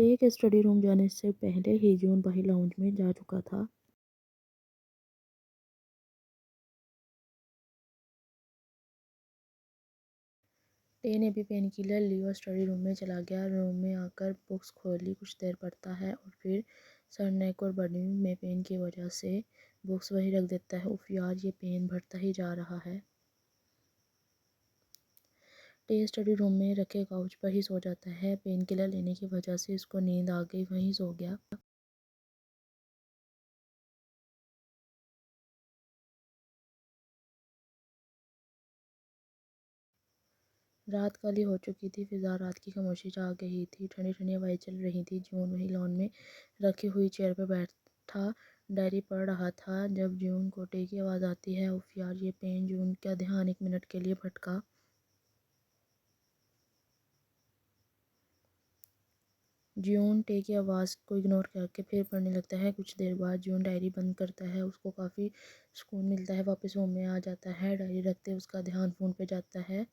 टे के study room जाने से पहले ही जून बाहर लाउंज में जा चुका था। टे ने भी पेन किलर ली और स्टडी रूम में चला गया। रूम में आकर बुक्स खोली, कुछ देर पढ़ता है और फिर सर नेक और बॉडी में पेन की वजह से बुक्स वहीं रख देता है। उफ यार, ये पेन बढ़ता ही जा रहा है। टे स्टडी रूम में रखे काउच पर ही सो जाता है। पेन किलर लेने की वजह से इसको नींद आ गई, वहीं सो गया। रात काली हो चुकी थी, फिजा रात की खामोशी छा गई थी। ठंडी ठंडी हवाएं चल रही थी। जून वहीं लॉन में रखी हुई चेयर पर बैठा डायरी पढ़ रहा था जब जून को टे की आवाज़ आती है। उफ यार, ये पेन। जून का ध्यान एक मिनट के लिए भटका। जून टे की आवाज़ को इग्नोर करके फिर पढ़ने लगता है। कुछ देर बाद जून डायरी बंद करता है। उसको काफ़ी सुकून मिलता है। वापस रूम में आ जाता है। डायरी रखते उसका ध्यान फ़ोन पे जाता है।